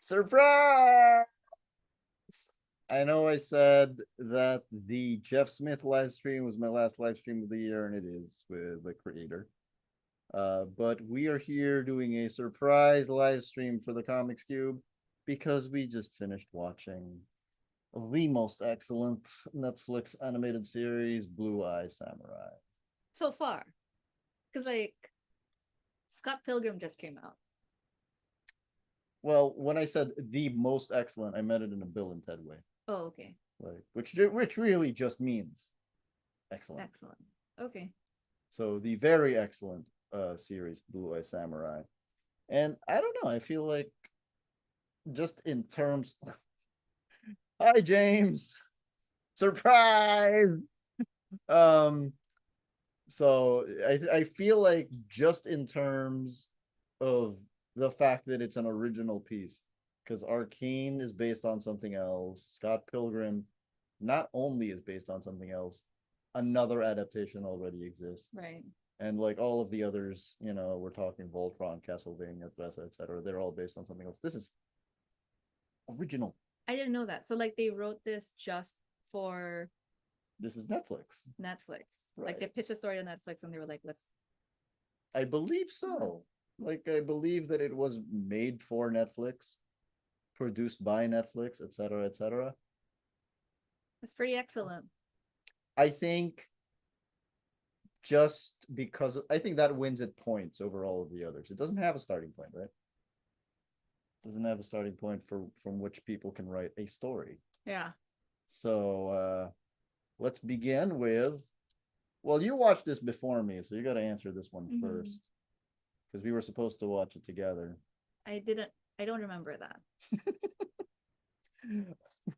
Surprise! I know I said that the Jeff Smith live stream was my last live stream of the year, and it is with the creator. But we are here doing a surprise live stream for the Comics Cube because we just finished watching the most excellent Netflix animated series, Blue Eye Samurai. So far. Because, like, Scott Pilgrim just came out. Well, when I said the most excellent, I meant it in a Bill and Ted way. Oh, okay. Like, which really just means excellent. Excellent. Okay. So the very excellent series, Blue Eye Samurai. And I don't know, I feel like just in terms Hi James. Surprise. Um so I feel like just in terms of the fact that it's an original piece, because Arcane is based on something else. Scott Pilgrim not only is based on something else, another adaptation already exists. Right. And like all of the others, we're talking Voltron, Castlevania, etc. They're all based on something else. This is original. I didn't know that. So, like, they wrote this just for This is Netflix. Netflix. Right. Like, they pitched a story on Netflix and they were like, let's. I believe so. Like, I believe that it was made for Netflix, produced by Netflix, etc., etc. It's pretty excellent. I think just because I think that wins it points over all of the others. It doesn't have a starting point, right? Doesn't have a starting point from which people can write a story. Yeah. So let's begin with, well, you watched this before me, so you got to answer this one first, because we were supposed to watch it together. I don't remember that.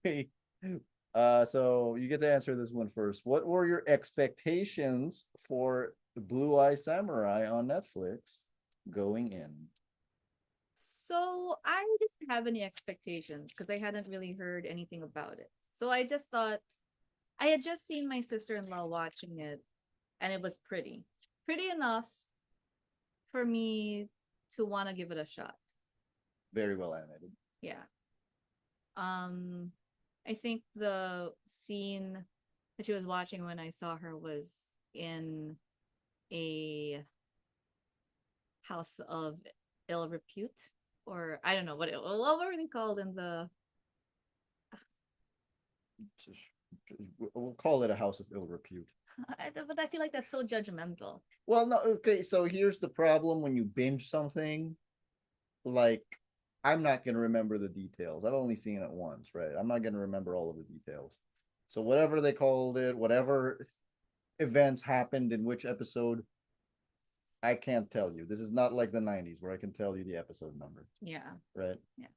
Wait. So you get to answer this one first. What were your expectations for the Blue Eye Samurai on Netflix going in? So I didn't have any expectations because I hadn't really heard anything about it. So I just thought I had just seen my sister-in-law watching it, and it was pretty enough for me to want to give it a shot. Very well animated. Yeah. I think the scene that she was watching when I saw her was in a house of ill repute, or I don't know what were they called in the. We'll call it a house of ill repute. But I feel like that's so judgmental. Well, no, okay. So here's the problem when you binge something. Like, I'm not going to remember the details. I've only seen it once, right? I'm not going to remember all of the details. So whatever they called it, whatever events happened in which episode, I can't tell you. This is not like the 90s where I can tell you the episode number. Yeah. Right? Yeah.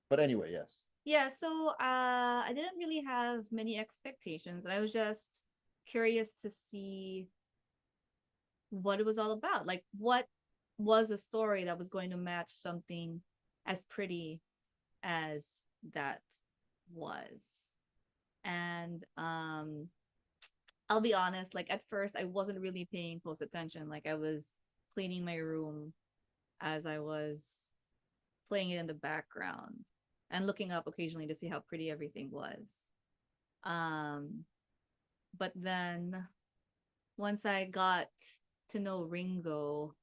But anyway, yes. Yeah, so I didn't really have many expectations. I was just curious to see what it was all about. Like, what was the story that was going to match something as pretty as that was? And I'll be honest, like, at first I wasn't really paying close attention. Like, I was cleaning my room as I was playing it in the background and looking up occasionally to see how pretty everything was. But then once I got to know Ringo,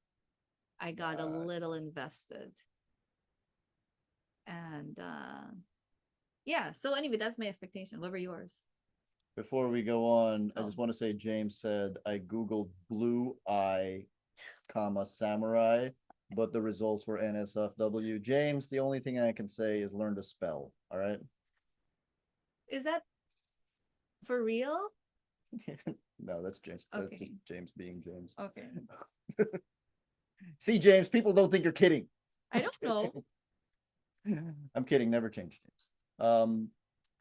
I got a little invested. And yeah, so anyway, that's my expectation. What were yours? Before we go on, I just want to say James said I Googled Blue Eye, samurai, but the results were NSFW. James, the only thing I can say is learn to spell. All right. Is that for real? No, that's James. Okay. That's just James being James. Okay. See, James, people don't think you're kidding. I don't know. I'm kidding. Never change James. I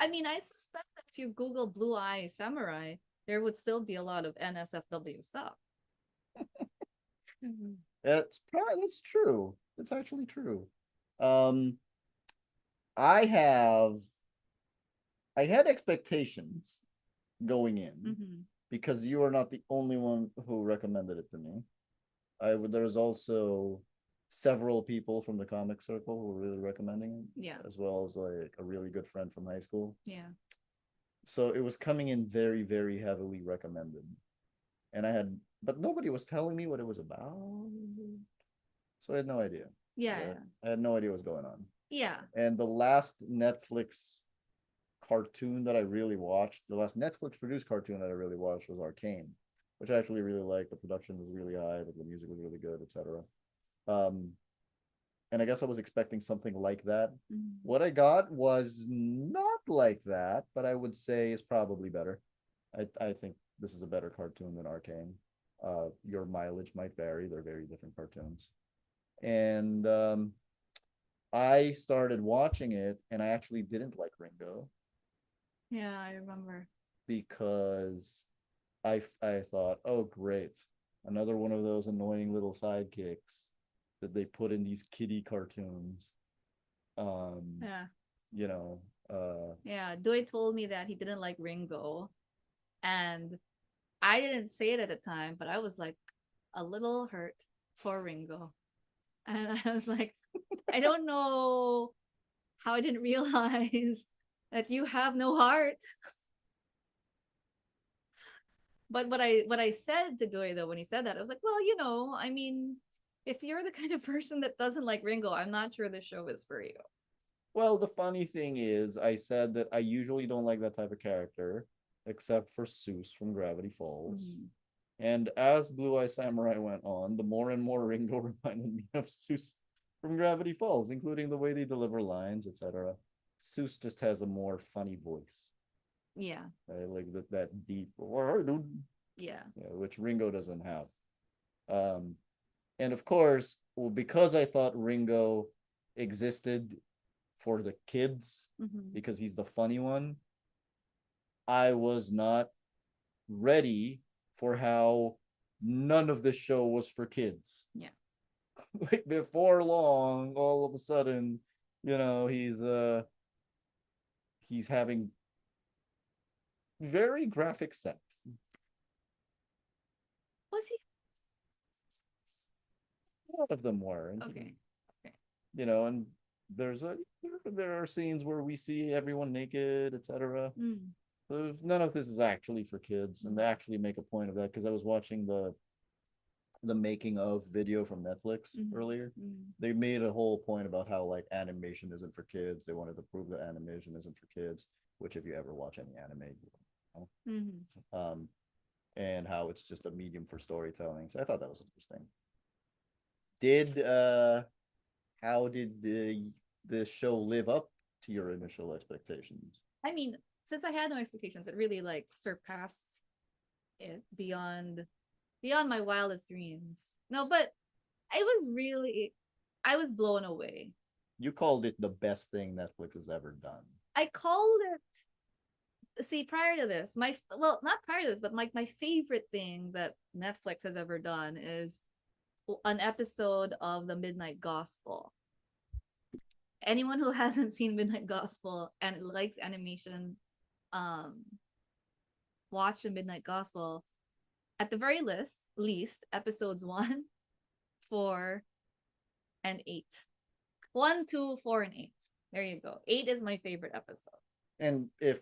mean, I suspect that if you Google Blue Eye Samurai, there would still be a lot of NSFW stuff. That's true. It's actually true. I had expectations going in because you are not the only one who recommended it to me. There was also several people from the comic circle were really recommending it, Yeah. as well as like a really good friend from high school. Yeah. So it was coming in very, very heavily recommended. And I had, but nobody was telling me what it was about. So I had no idea. Yeah. I had no idea what was going on. Yeah. And the last Netflix cartoon that I really watched, the last Netflix produced cartoon that I really watched was Arcane, which I actually really liked. The production was really high, the music was really good, etc. Um, and I guess I was expecting something like that. Mhm. What I got was not like that, but I would say is probably better. I think this is a better cartoon than Arcane. Your mileage might vary; they're very different cartoons. And I started watching it, and I actually didn't like Ringo Yeah, I remember. because I thought, oh great, another one of those annoying little sidekicks that they put in these kiddie cartoons. Um, Yeah. you know, Yeah. Duy told me that he didn't like Ringo. And I didn't say it at the time, but I was like a little hurt for Ringo. And I was like, I don't know how I didn't realize that you have no heart. But what I said to Duy though when he said that, I was like, well, I mean, if you're the kind of person that doesn't like Ringo, I'm not sure this show is for you. well, the funny thing is, I said that I usually don't like that type of character, except for Seuss from Gravity Falls. Mhm. And as Blue Eye Samurai went on, the more and more Ringo reminded me of Seuss from Gravity Falls, including the way they deliver lines, etc. Seuss just has a more funny voice, Yeah. like that deep, yeah, Yeah. which Ringo doesn't have. Um, and of course, well, because I thought Ringo existed for the kids Hmm. because he's the funny one, I was not ready for how none of this show was for kids. Yeah. Like before long, all of a sudden, he's having very graphic sex. Was he? A lot of them were, and, Okay. Okay. and there's a there are scenes where we see everyone naked, etc. Mm. So none of this is actually for kids, and they actually make a point of that because I was watching the making of video from Netflix Mm-hmm. earlier. Mm-hmm. They made a whole point about how like animation isn't for kids. They wanted to prove that animation isn't for kids, which if you ever watch any anime, you know. Mm-hmm. And how it's just a medium for storytelling. So I thought that was interesting. Did how did the show live up to your initial expectations? I mean, since I had no expectations, it really like surpassed it beyond my wildest dreams. No, but it was really I was blown away. You called it the best thing Netflix has ever done. I called it, see, prior to this, well, not prior to this, but my favorite thing that Netflix has ever done is an episode of the Midnight Gospel. Anyone who hasn't seen Midnight Gospel and likes animation, um, watch the Midnight Gospel. At the very least, episodes 1, 4, and 8. 1, 2, 4, and 8. There you go. 8 is my favorite episode. And if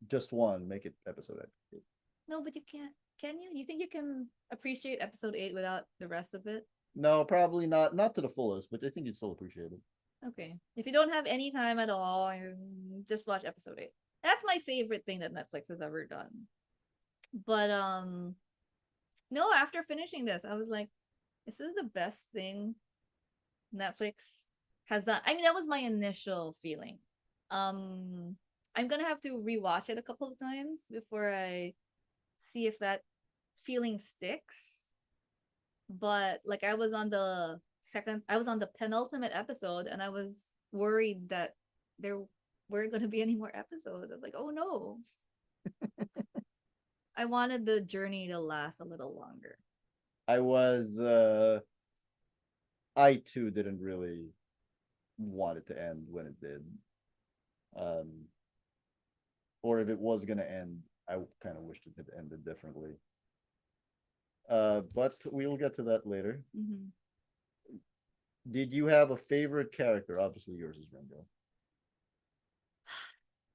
just one, make it episode 8. No, but you can't. Can you? You think you can appreciate episode 8 without the rest of it? No, probably not. Not to the fullest, but I think you'd still appreciate it. Okay. If you don't have any time at all, just watch episode 8. That's my favorite thing that Netflix has ever done. But no, after finishing this, I was like, this is the best thing Netflix has done. I mean, that was my initial feeling. Um, I'm gonna have to rewatch it a couple of times before I see if that feeling sticks. But like, I was on the penultimate episode, and I was worried that there weren't gonna be any more episodes. I was like, oh no. I wanted the journey to last a little longer. I was I too didn't really want it to end when it did. Um or if it was gonna end, I kind of wished it had ended differently. But we'll get to that later. Mm-hmm. Did you have a favorite character? Obviously, yours is Ringo.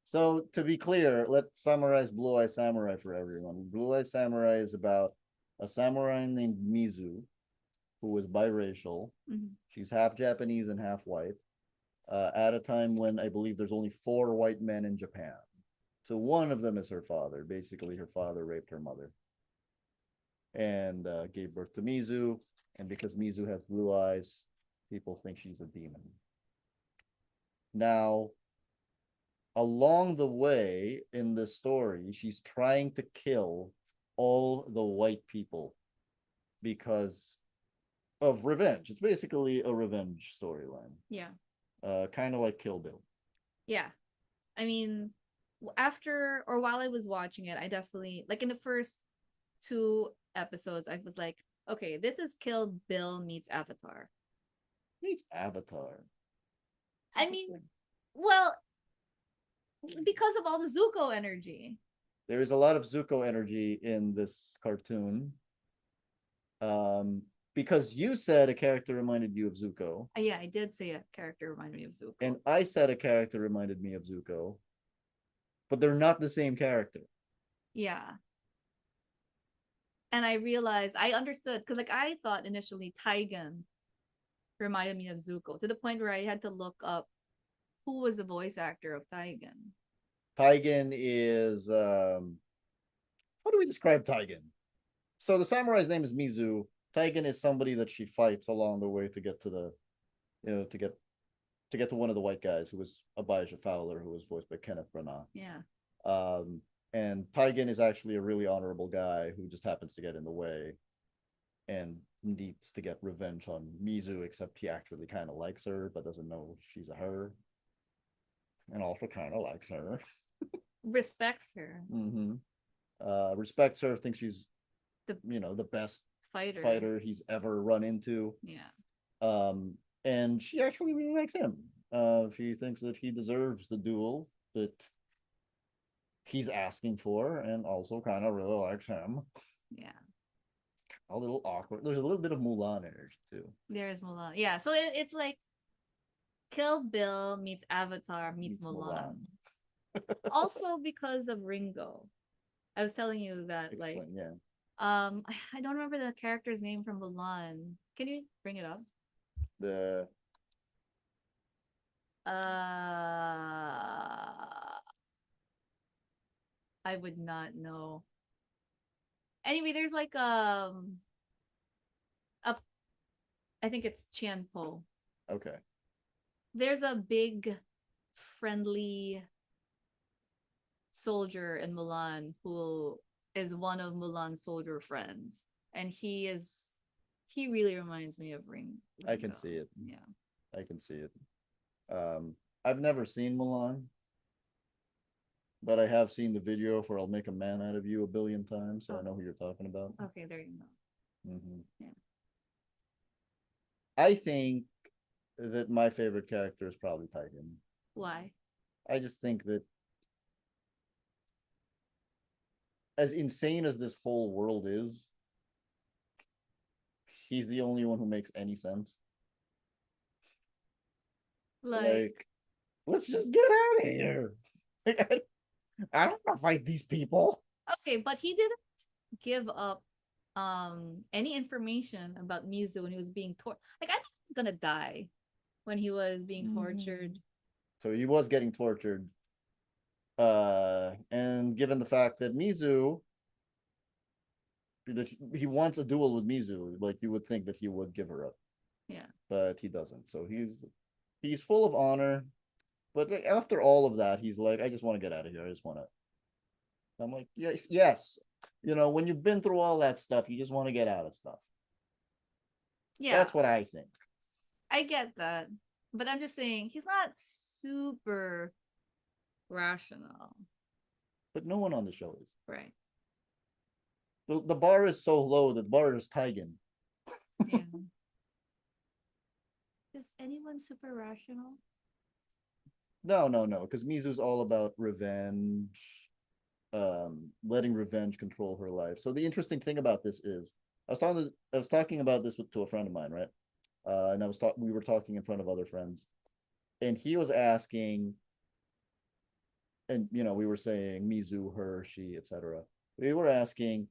So to be clear, let's summarize Blue Eye Samurai for everyone. Blue Eye Samurai is about a samurai named Mizu, who is biracial. Mhm. She's half Japanese and half white. At a time when I believe there's only 4 white men in Japan. So one of them is her father. Basically, her father raped her mother and gave birth to Mizu. And because Mizu has blue eyes, people think she's a demon. Now, along the way in the story, she's trying to kill all the white people because of revenge. It's basically a revenge storyline, Yeah. kind of like Kill Bill. Yeah. I mean, after or while I was watching it, I definitely like in the first 2 episodes, I was like, okay, this is Kill Bill meets Avatar. He's Avatar. I mean, well, because of all the Zuko energy. There is a lot of Zuko energy in this cartoon. Um, because you said a character reminded you of Zuko, Yeah, I did say a character reminded me of Zuko. and I said a character reminded me of Zuko, but they're not the same character. Yeah. And I realized I understood because like I thought initially Taigen reminded me of Zuko to the point where I had to look up who was the voice actor of Taigen. Taigen is how do we describe Taigen? So the samurai's name is Mizu. Taigen is somebody that she fights along the way to get to the, to get to one of the white guys who was Abijah Fowler, who was voiced by Kenneth Branagh. Yeah. Um, and Taigen is actually a really honorable guy who just happens to get in the way and needs to get revenge on Mizu, except he actually kind of likes her, but doesn't know she's a her. And also kind of likes her. Respects her. Mm-hmm. Respects her, thinks she's, The the best fighter. fighter he's ever run into. Yeah. Um, and she actually really likes him. She thinks that he deserves the duel that he's asking for, and also kind of really likes him. Yeah. A little awkward. There's a little bit of Mulan energy too. There's Mulan. Yeah. So it's like Kill Bill meets Avatar meets Mulan. Also because of Ringo. I was telling you that Explain, like yeah. I don't remember the character's name from Mulan. Can you bring it up? The I would not know. Anyway, there's like a I think it's Chianpo. Okay. There's a big friendly soldier in Mulan who is one of Mulan's soldier friends. And he really reminds me of Ringo. I can see it. Yeah. I can see it. Um, I've never seen Mulan, but I have seen the video for "I'll Make a Man Out of You" a billion times, so I know who you're talking about. Okay, there you go. Mm-hmm. Yeah. I think that my favorite character is probably Titan. Why? I just think that as insane as this whole world is, he's the only one who makes any sense. Like, let's just get out of here. Like, I don't want to fight these people. Okay, but he didn't give up any information about Mizu when he was being tortured. Like I thought he was gonna die when he was being tortured. So he was getting tortured. And given the fact that Mizu, that he wants a duel with Mizu, like you would think that he would give her up. Yeah. But he doesn't. So he's full of honor. But after all of that, he's like, I just want to get out of here. I just want to. I'm like, yes, yes. When you've been through all that stuff, you just want to get out of stuff. Yeah. That's what I think. I get that. But I'm just saying he's not super rational. But no one on the show is. Right. The bar is so low that the bar is Taigen. Yeah. Is anyone super rational? No, because Mizu's all about revenge, letting revenge control her life. So the interesting thing about this is, I was talking about this to a friend of mine, right? and we were talking in front of other friends, and he was asking, and we were saying Mizu, her, she, etc. We were asking,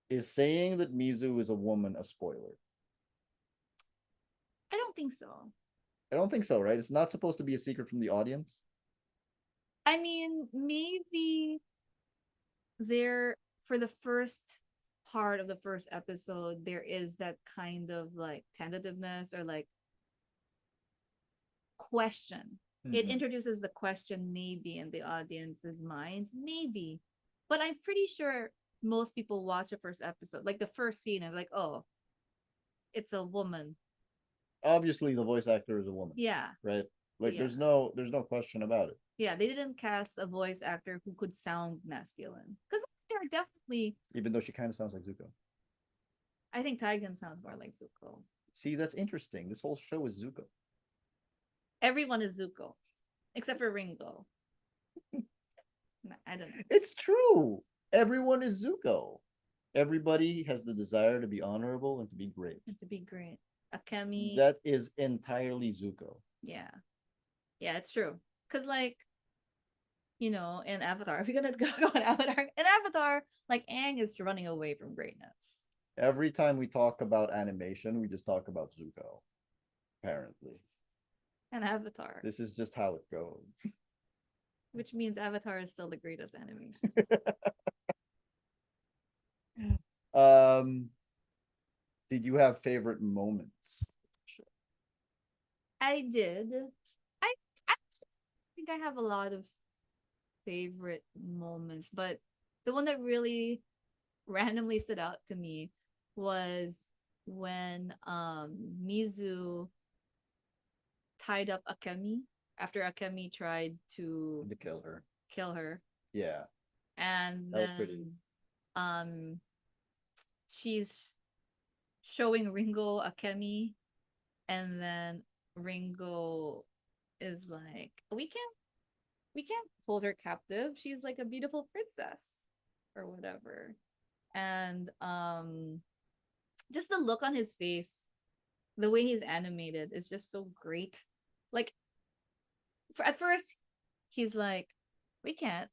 is saying that Mizu is a woman a spoiler? I don't think so. I don't think so, right? It's not supposed to be a secret from the audience. I mean, maybe there for the first part of the first episode, there is that kind of like tentativeness or like question. It Mm-hmm. introduces the question maybe in the audience's minds, maybe. But I'm pretty sure most people watch the first episode, like the first scene, and like, oh, it's a woman. Obviously, the voice actor is a woman, Yeah, right? Like, yeah, there's no question about it. yeah. They didn't cast a voice actor who could sound masculine because there are definitely. Even though she kind of sounds like Zuko. I think Taigen sounds more like Zuko. See, that's interesting. This whole show is Zuko. Everyone is Zuko, except for Ringo. I don't know. It's true. Everyone is Zuko. Everybody has the desire to be honorable and to be great. And to be great, Akemi. That is entirely Zuko. Yeah, yeah, it's true. Cause like in Avatar, if you're gonna go on Avatar, in Avatar, like Aang is running away from greatness. Every time we talk about animation, we just talk about Zuko. Apparently, And Avatar, this is just how it goes. which means Avatar is still the greatest animation. um, did you have favorite moments? I did. I think I have a lot of favorite moments, but the one that really randomly stood out to me was when Mizu tied up Akemi after Akemi tried to kill her. kill her. Yeah. And that was pretty. um she's showing Ringo Akemi, and then Ringo is like, we can't hold her captive. She's like a beautiful princess or whatever. And just the look on his face, the way he's animated is just so great. Like at first he's like, we can't,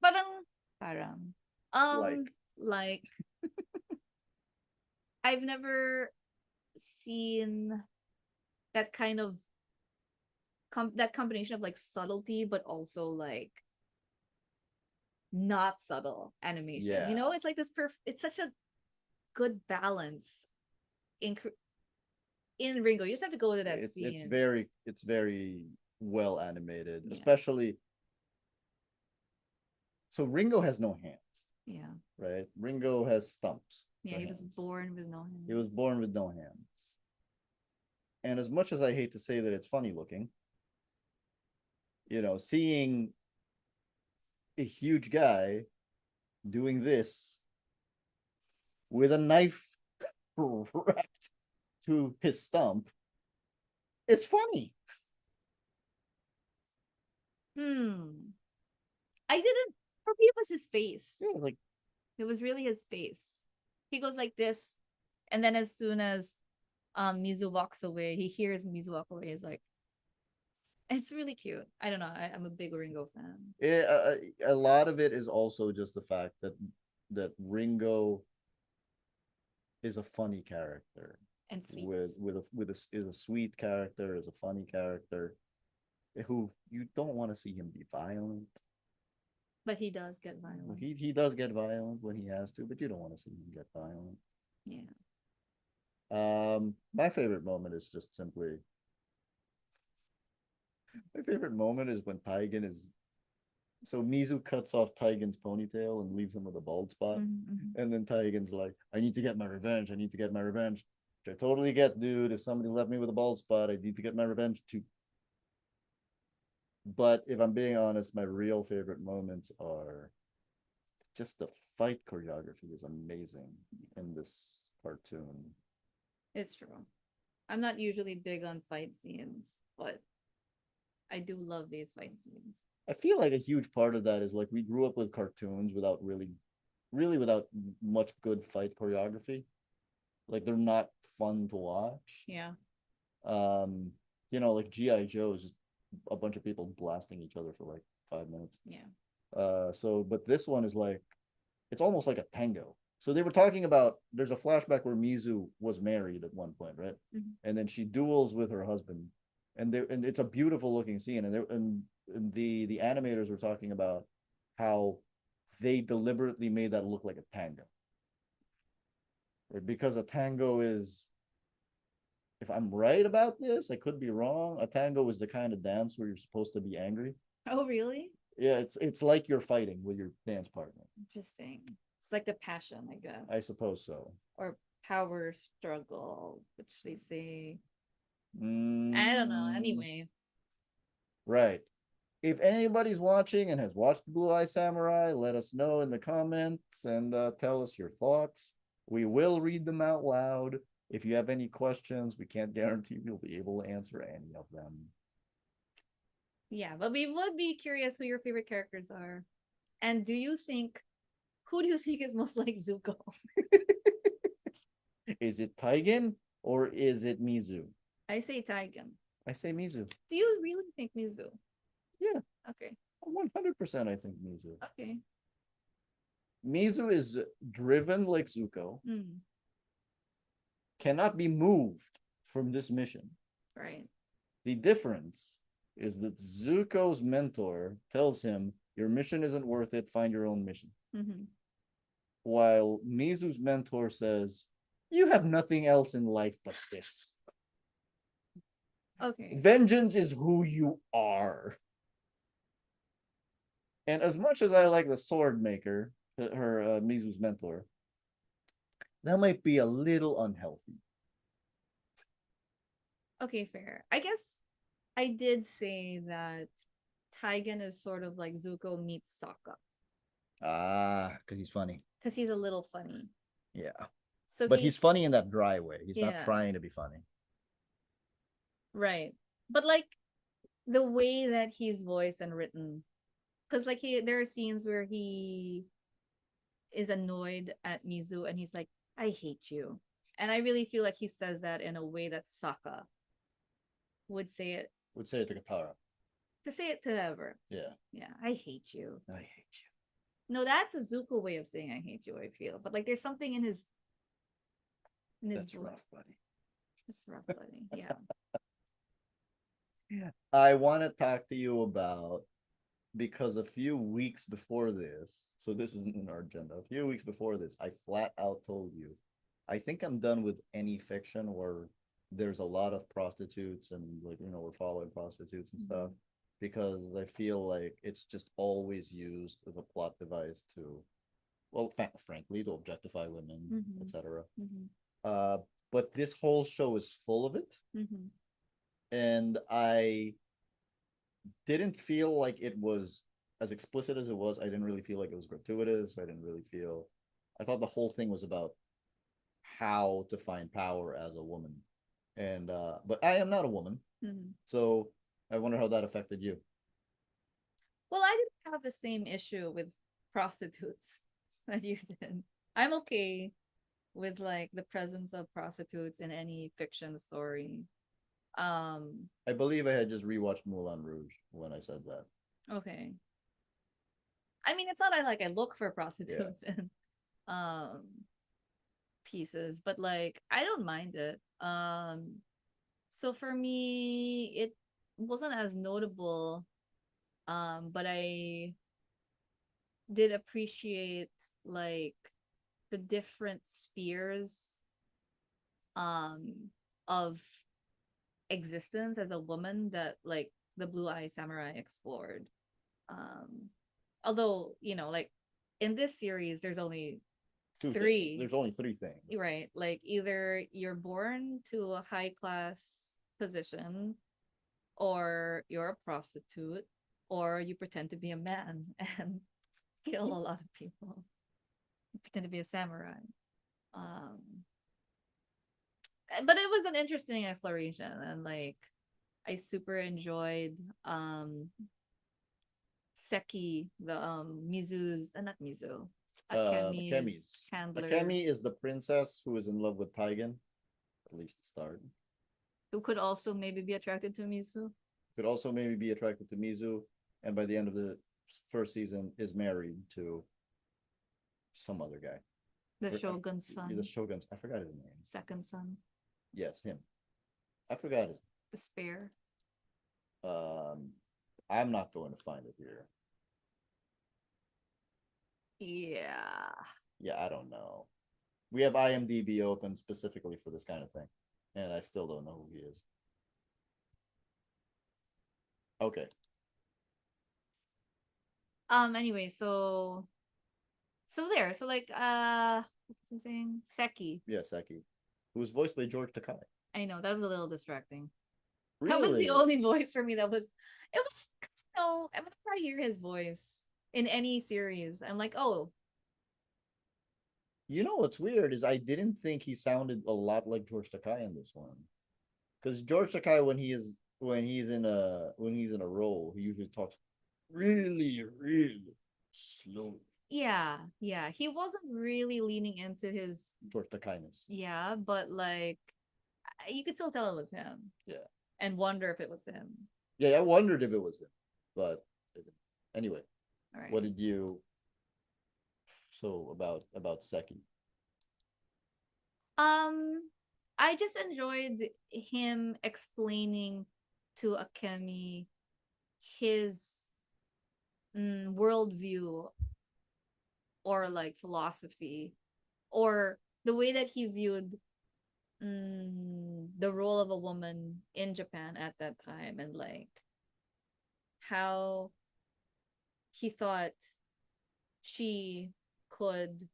parang like I've never seen that kind of that combination of like subtlety but also like not subtle animation. Yeah. It's like this it's such a good balance in in Ringo. You just have to go to that scene. It's very well animated, Yeah. especially. So Ringo has no hands. Yeah. Right? Ringo has stumps. Yeah, he was born with no hands. He was born with no hands. And as much as I hate to say that it's funny looking, seeing a huge guy doing this with a knife wrapped to his stump is funny. I didn't. For me, it was his face. Yeah, like it was really his face. He goes like this, and then as soon as Mizu walks away, he hears Mizu walk away. He's like, it's really cute. I don't know. I'm a big Ringo fan. A lot of it is also just the fact that Ringo is a funny character and sweet. Is a sweet character, is a funny character who you don't want to see him be violent. But he does get violent. He does get violent when he has to, but you don't want to see him get violent. Yeah. My favorite moment is just simply. My favorite moment is when Taigen is. So Mizu cuts off Taigen's ponytail and leaves him with a bald spot. Mm-hmm. And then Taigen's like, I need to get my revenge. I need to get my revenge. Which I totally get, dude. If somebody left me with a bald spot, I need to get my revenge too. But if I'm being honest, my real favorite moments are just the fight choreography is amazing in this cartoon. It's true. I'm not usually big on fight scenes, but I do love these fight scenes. I feel like a huge part of that is like we grew up with cartoons without really without much good fight choreography. Like they're not fun to watch. Yeah. Like GI Joe is just a bunch of people blasting each other for like 5 minutes. Yeah. But this one is like it's almost like a tango. So they were talking about there's a flashback where Mizu was married at one point, right? Mhm. And then she duels with her husband, and it's a beautiful looking scene. And the animators were talking about how they deliberately made that look like a tango, right? Because a tango is, if I'm right about this, I could be wrong. A tango is the kind of dance where you're supposed to be angry. Oh, really? Yeah, it's like you're fighting with your dance partner. Interesting. It's like the passion, I I guess, suppose so. or power struggle, which they say. I don't know. Mm, Anyway, right. If anybody's watching and has watched Blue Eye Samurai, let us know in the comments and tell us your thoughts. We will read them out loud. If you have any questions, we can't guarantee we'll be able to answer any of them. yeah, but we would be curious who your favorite characters are. And who do you think is most like Zuko? Is it Taigen or is it Mizu? I say Taigen. I say Mizu. Do you really think Mizu? Yeah, Okay. 100% I think Mizu. Okay. Mizu is driven like Zuko, Mm, cannot be moved from this mission. right. The difference is that Zuko's mentor tells him, your mission isn't worth it, find your own mission. Mm-hmm. While Mizu's mentor says, you have nothing else in life but this. Okay. Vengeance is who you are. And as much as I like the sword maker, her Mizu's mentor, that might be a little unhealthy. Okay, fair. I guess I did say that Taigen is sort of like Zuko meets Sokka Ah, because he's funny. because he's a little funny. Yeah. So But he's funny in that dry way. He's not yeah, trying to be funny. right. But like the way that he's voiced and written, because like there are scenes where he is annoyed at Mizu and he's like, I hate you. And I really feel like he says that in a way that Sokka would say it, Would say it to Katara. to say it to ever. Yeah. Yeah, I hate you. I hate you. No, that's a Zuko way of saying I hate you, I feel. But like there's something in his That's voice. rough, buddy. That's rough, buddy. Yeah. I want to talk to you about because a few weeks before this, so this isn't in our agenda. A few weeks before this, I flat out told you, I think I'm done with any fiction where there's a lot of prostitutes and like we're following prostitutes and stuff because I feel like it's just always used as a plot device to, well, frankly, to objectify women, Mm-hmm. etc. Mm-hmm. Uh, but this whole show is full of it, Mm-hmm. and I didn't feel like it was as explicit as it was. I didn't really feel like it was gratuitous. I didn't really feel. I thought the whole thing was about how to find power as a woman, and but I am not a woman, Mm-hmm. so I wonder how that affected you. Well, I didn't have the same issue with prostitutes that you did. I'm okay with like the presence of prostitutes in any fiction story. Um, I believe I had just rewatched Moulin Rouge when I said that. okay. I mean, it's not like I look for Yeah. prostitutes in um pieces, but like I don't mind it. So for me, it wasn't as notable. But I did appreciate like the different spheres um of existence as a woman that like the Blue Eye Samurai explored. Um Although, like in this series there's only Two things. three, There's only three things. right? Like either you're born to a high class position, or you're a prostitute, or you pretend to be a man and kill a lot of people. You pretend to be a samurai. Um, but it was an interesting exploration, and like I super enjoyed Seki, the Mizu's, not Mizu, Akemi's Akemi's. handler. Akemi is the princess who is in love with Taigen, at least to start. Who could also maybe be attracted to Mizu. Could also maybe be attracted to Mizu, and by the end of the first season is married to some other guy. The Or, Shogun's the son. Shogun's. I forgot his name. Second son. Yes, him. I forgot his. The spare. I'm not going to find it here. Yeah. Yeah, I don't know. We have IMDb open specifically for this kind of thing, and I still don't know who he is. Okay. Anyway, so there. So like what's he saying? Seki. Yeah, Seki, who was voiced by George Takai. I know that was a little distracting. Really? That was the only voice for me that was it was because whenever I hear his voice in any series, I'm like, oh, You know what's weird is I didn't think he sounded a lot like George Takai in this one, because George Takai when he's in a role, he usually talks really slow. yeah, yeah. He wasn't really leaning into his George Takai'ness. yeah, but like you could still tell it was him. Yeah. And wonder if it was him. Yeah, I wondered if it was him, but anyway, All right. what did you so about Seki? I just enjoyed him explaining to Akemi his worldview or like philosophy or the way that he viewed the role of a woman in Japan at that time and like how he thought she could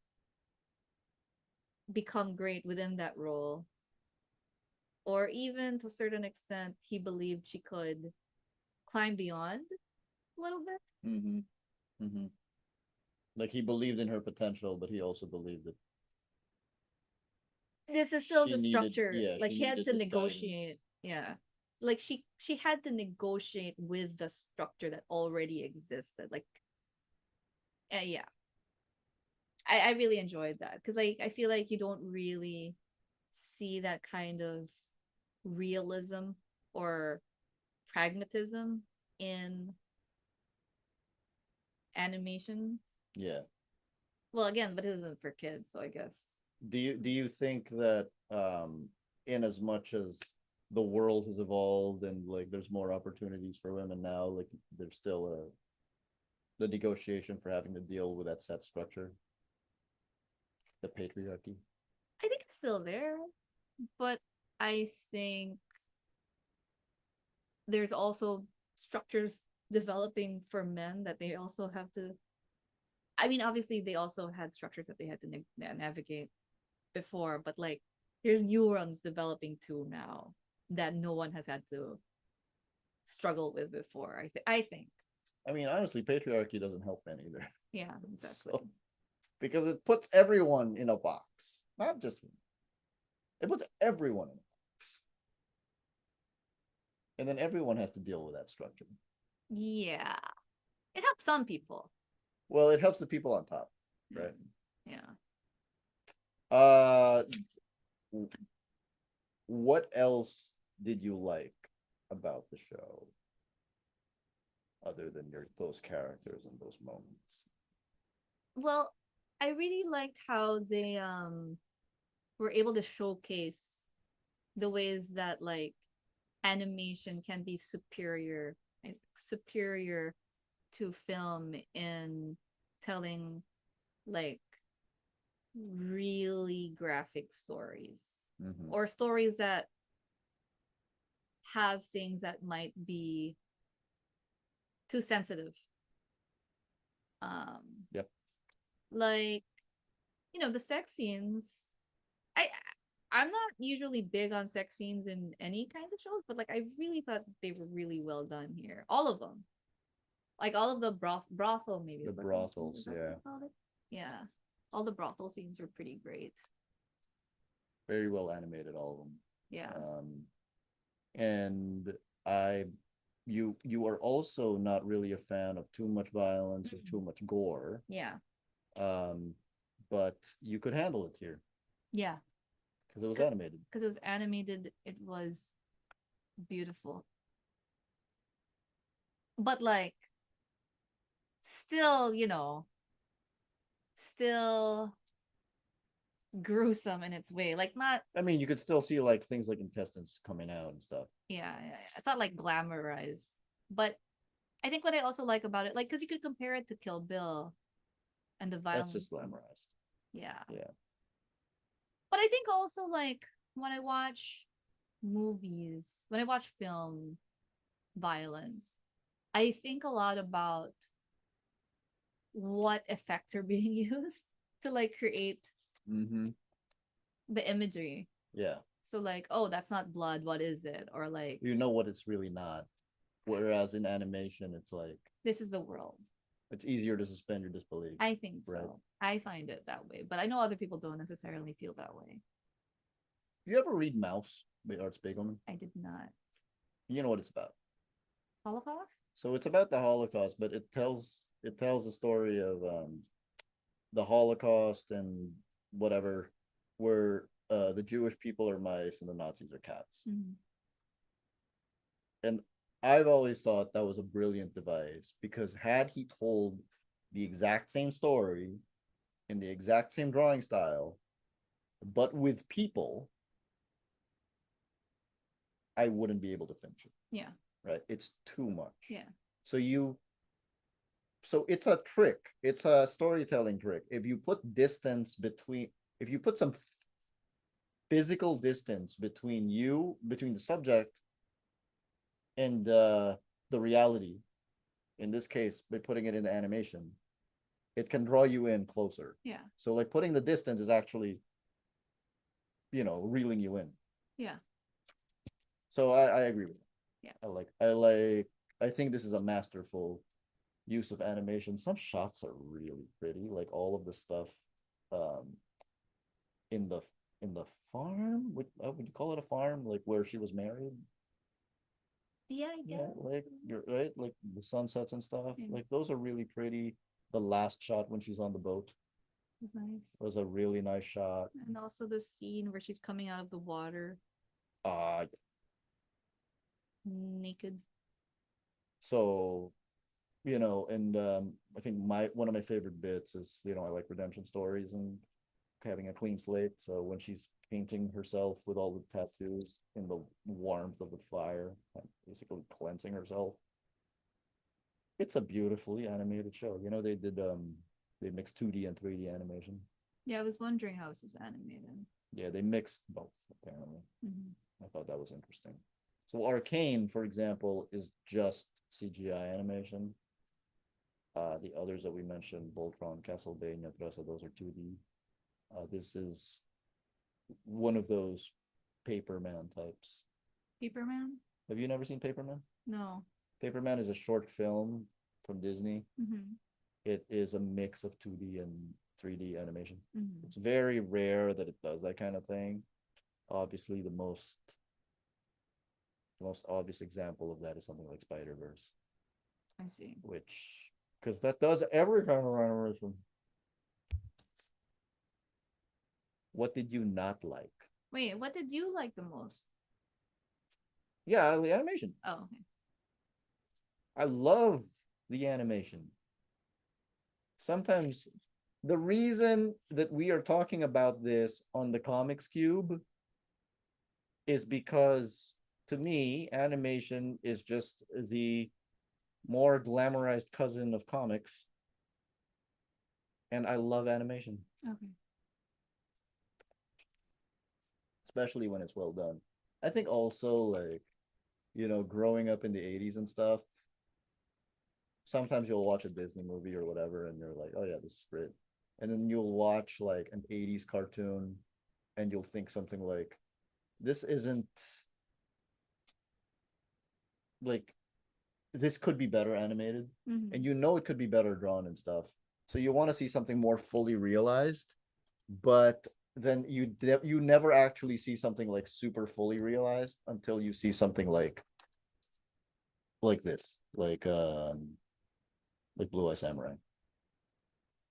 become great within that role, or even to a certain extent he believed she could climb beyond a little bit. Mm-hmm. Mm-hmm. Like he believed in her potential, but he also believed that This is still she the needed, structure, yeah, like she she had needed to this negotiate. guidance. Yeah, like she had to negotiate with the structure that already existed. Like yeah, I really enjoyed that because like I feel like you don't really see that kind of realism or pragmatism in animation. Yeah. Well, again, but it isn't for kids, so I guess. Do you think that in as much as the world has evolved and like there's more opportunities for women now, like there's still the negotiation for having to deal with that set structure, the patriarchy? I think it's still there, but I think there's also structures developing for men that they also have to. I mean, obviously, they also had structures that they had to navigate before, but like there's neurons developing too now that no one has had to struggle with before. I think. I mean, honestly, patriarchy doesn't help men either. Yeah, exactly. So, because it puts everyone in a box, not just it puts everyone in a box, and then everyone has to deal with that structure. Yeah, it helps some people. Well, it helps the people on top, right? Yeah. Uh, what else did you like about the show other than those characters and those moments? Well, I really liked how they were able to showcase the ways that like animation can be superior to film in telling like really graphic stories Mm-hmm. or stories that have things that might be too sensitive. Yep. Like the sex scenes. I I'm not usually big on sex scenes in any kinds of shows, but like I really thought they were really well done here. All of them, like all of the brothel maybe The is what brothels, is that what yeah, they called it? Yeah, all the brothel scenes were pretty great. very well animated, all of them. Yeah. And I, you are also not really a fan of too much violence or too much gore. Yeah. Um, but you could handle it here Yeah. because it was animated. Because it was animated, it was beautiful. But like still, still gruesome in its way. Like not I mean, you could still see like things like intestines coming out and stuff. yeah. It's not like glamorized. But I think what I also like about it, like because you could compare it to Kill Bill and the That's just violence. glamorized. Yeah. Yeah. But I think also like when I watch movies, when I watch film violence, I think a lot about what effects are being used to like create Mm-hmm. the imagery. Yeah. So like, oh, that's not blood. What is it? Or like, You know what it's really not. Whereas in animation, it's like this is the world. it's easier to suspend your disbelief. I think right? so. I find it that way, but I know other people don't necessarily feel that way. You ever read Mouse by Art Spiegelman? I did not. You know what it's about. Holocaust? So it's about the Holocaust, but it tells the story of the Holocaust and whatever, where the Jewish people are mice and the Nazis are cats. Mm-hmm. And I've always thought that was a brilliant device because had he told the exact same story in the exact same drawing style, but with people, I wouldn't be able to finish it. Yeah. Right? It's too much. Yeah. So it's a trick. It's a storytelling trick. If you put if you put some physical distance between the subject and the reality, in this case, by putting it in animation, it can draw you in closer. Yeah. So like putting the distance is actually, reeling you in. Yeah. So I agree with that. Yeah. I think this is a masterful use of animation. Some shots are really pretty, like all of the stuff um in the farm. Would you call it a farm? Like where she was married? Yeah, I Yeah, guess. like you're right, like the sunsets and stuff. Yeah. Like those are really pretty. The last shot when she's on the boat It was nice. was a really nice shot. And also the scene where she's coming out of the water Uh naked. so and I think my one of my favorite bits is I like redemption stories and having a clean slate. So when she's painting herself with all the tattoos in the warmth of the fire, basically cleansing herself, it's a beautifully animated show. They mixed 2D and 3D animation. Yeah, I was wondering how this was animated. Yeah, they mixed both apparently. Mm-hmm. I thought that was interesting. So Arcane, for example, is just CGI animation. The others that we mentioned, Voltron, Castlevania, Tressa, those are 2D. This is one of those Paperman types. Paperman? Have you never seen Paperman? No. Paperman is a short film from Disney. Mm-hmm. It is a mix of 2D and 3D animation. Mm-hmm. It's very rare that it does that kind of thing. Obviously, the most obvious example of that is something like Spider-Verse, I see. which because that does every kind of animation. What did you not like? Wait, what did you like the most? Yeah, the animation. Oh, okay. I love the animation. Sometimes the reason that we are talking about this on the Comics Cube is because to me, animation is just the more glamorized cousin of comics. And I love animation, Okay. especially when it's well done. I think also like, growing up in the 80s and stuff, sometimes you'll watch a Disney movie or whatever and you're like, oh yeah, this is great. And then you'll watch like an 80s cartoon and you'll think something like, this isn't like this could be better animated. Mm-hmm. And it could be better drawn and stuff. So you want to see something more fully realized, but then you never actually see something like super fully realized until you see something like this, like Blue Eye Samurai.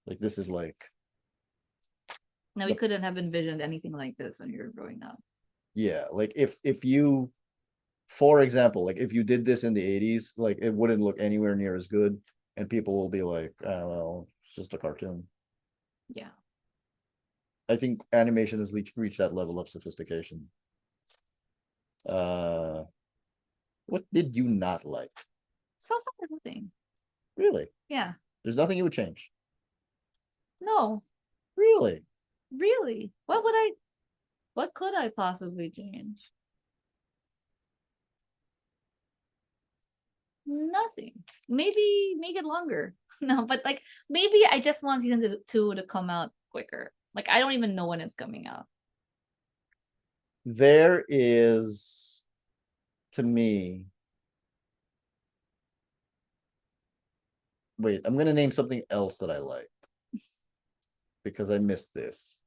Like this is like Now, we the couldn't have envisioned anything like this when you were growing up. yeah, like if you for example, like if you did this in the 80s, like it wouldn't look anywhere near as good, and people will be like, oh, well, it's just a cartoon. Yeah. I think animation has reached that level of sophistication. Uh, what did you not like? So far, nothing. Really? Yeah. There's nothing you would change. No, Really? really. What could I possibly change? Nothing. Maybe make it longer. No, but like maybe I just want two to come out quicker. Like I don't even know when it's coming out. There is, to me, wait, I'm gonna name something else that I like because I missed this.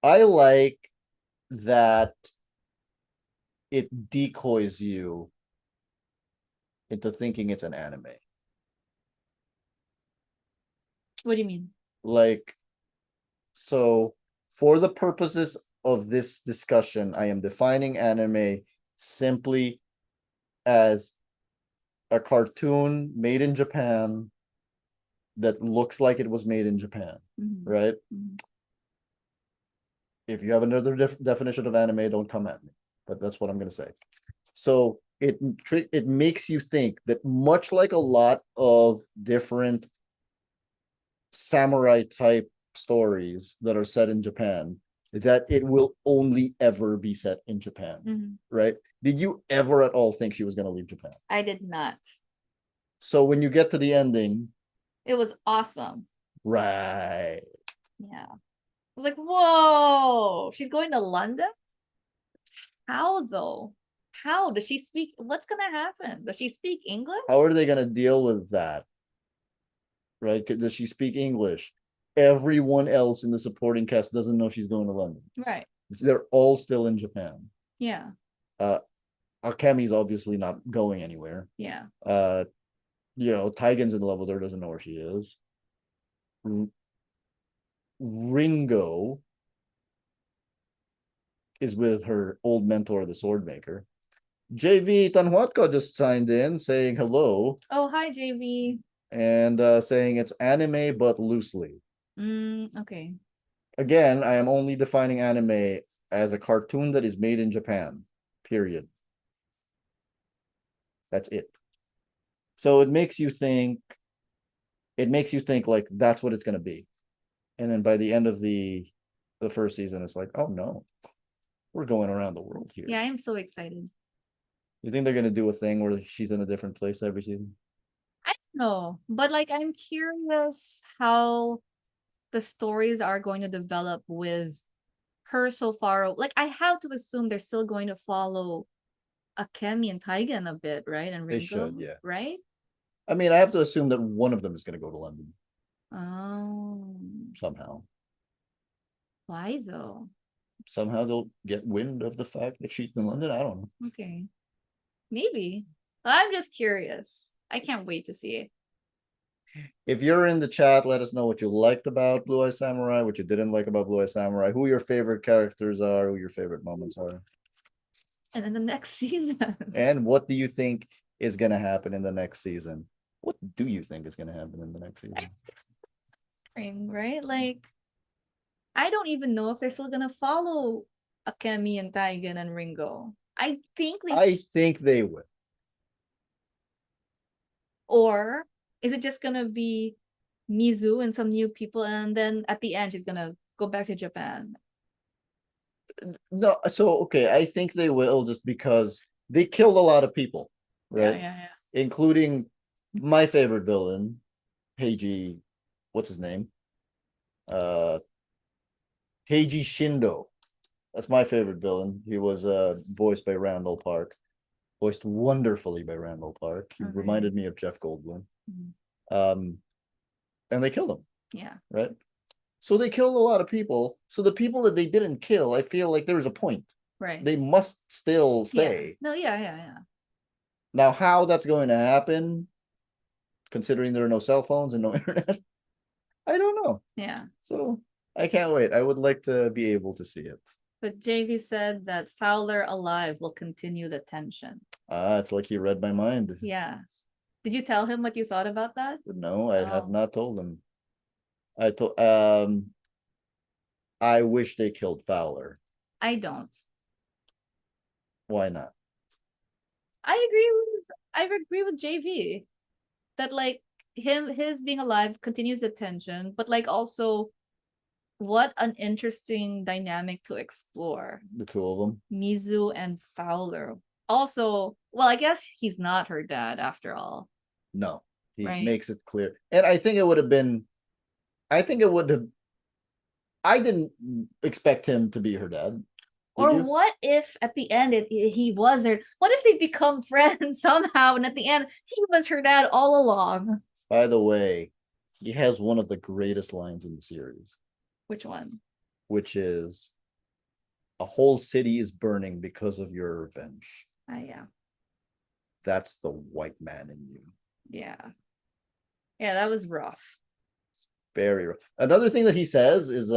I like that it decoys you into thinking it's an anime. What do you mean? Like, so for the purposes of this discussion, I am defining anime simply as a cartoon made in Japan that looks like it was made in Japan, right? If you have another definition of anime, don't come at me, but that's what I'm going to say. So it makes you think that, much like a lot of different samurai type stories that are set in Japan, that it will only ever be set in Japan, right? Did you ever at all think she was going to leave Japan? I did not. So when you get to the ending, it was awesome. Right. Yeah. I was like, whoa, she's going to London? How though? How does she speak? What's gonna happen? Does she speak English? How are they going to deal with that? Right? Does she speak English? Everyone else in the supporting cast doesn't know she's going to London. Right. They're all still in Japan. Yeah. Akemi's obviously not going anywhere. Yeah. Taigen's in love with her, doesn't know where she is. Ringo is with her old mentor, the sword maker. JV Tanhuatko just signed in saying hello. Oh, hi, JV. And saying it's anime, but loosely. Okay. Again, I am only defining anime as a cartoon that is made in Japan, period. That's it. So it makes you think like that's what it's going to be. And then by the end of the first season, it's like, oh no, we're going around the world here. Yeah, I am so excited. You think they're going to do a thing where she's in a different place every season? I don't know, but like I'm curious how the stories are going to develop with her so far. Like I have to assume they're still going to follow Akemi and Taigen a bit, right? And Ringo, they should, yeah. Right? I mean, I have to assume that one of them is going to go to London. Oh. Somehow. Why though? Somehow they'll get wind of the fact that she's in London. I don't know. Okay. Maybe. I'm just curious. I can't wait to see it. If you're in the chat, let us know what you liked about Blue Eye Samurai, what you didn't like about Blue Eye Samurai, who your favorite characters are, who your favorite moments are. And in the next season. And what do you think is going to happen in the next season? What do you think is going to happen in the next season? Right? Like, I don't even know if they're still going to follow Akemi and Taigen and Ringo. I think they will. Or is it just going to be Mizu and some new people, and then at the end she's going to go back to Japan? No, so okay, I think they will, just because they killed a lot of people, right? Yeah. Including my favorite villain, Heiji, what's his name? Heiji Shindo. That's my favorite villain. He was voiced by Randall Park, voiced wonderfully by Randall Park. He reminded me of Jeff Goldblum. And they killed him. Yeah. Right? So they killed a lot of people. So the people that they didn't kill, I feel like there's a point. Right. They must still stay. Yeah. No, yeah. Now, how that's going to happen, considering there are no cell phones and no internet, I don't know. Yeah. So I can't wait. I would like to be able to see it. But JV said that Fowler alive will continue the tension. It's like he read my mind. Yeah. Did you tell him what you thought about that? No, I have Oh. not told him. I wish they killed Fowler. I don't. Why not? I agree with JV that like his being alive continues the tension, but like also what an interesting dynamic to explore. The two of them. Mizu and Fowler. Also, well, I guess he's not her dad after all. No, he Right. makes it clear. And I think it would have been, I think it would have, I didn't expect him to be her dad. Or you? what if at the end he was her? What if they become friends somehow, and at the end he was her dad all along? By the way, he has one of the greatest lines in the series, Which one? which is, "A whole city is burning because of your revenge." Yeah. That's the white man in you. Yeah. Yeah, that was rough. Very rough. Another thing that he says is,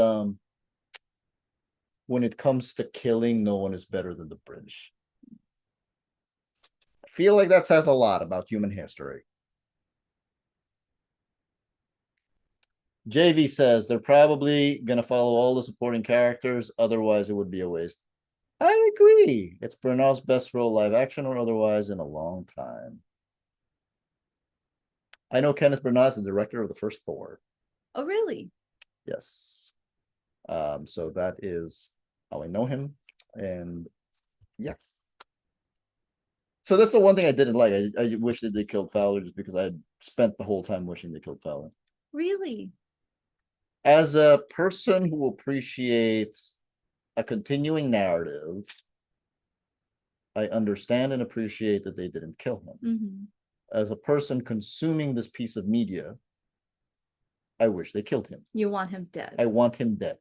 when it comes to killing, no one is better than the British. I feel like that says a lot about human history. JV says they're probably going to follow all the supporting characters, otherwise it would be a waste. I agree. It's Bernard's best role, live action or otherwise, in a long time. I know Kenneth Branagh is the director of the first Thor. Oh, really? Yes. So that is how I know him. And yeah. So that's the one thing I didn't like. I wish that they killed Fowler just because I had spent the whole time wishing they killed Fowler. Really? As a person who appreciates a continuing narrative, I understand and appreciate that they didn't kill him. Mm-hmm. As a person consuming this piece of media, I wish they killed him. You want him dead? I want him dead.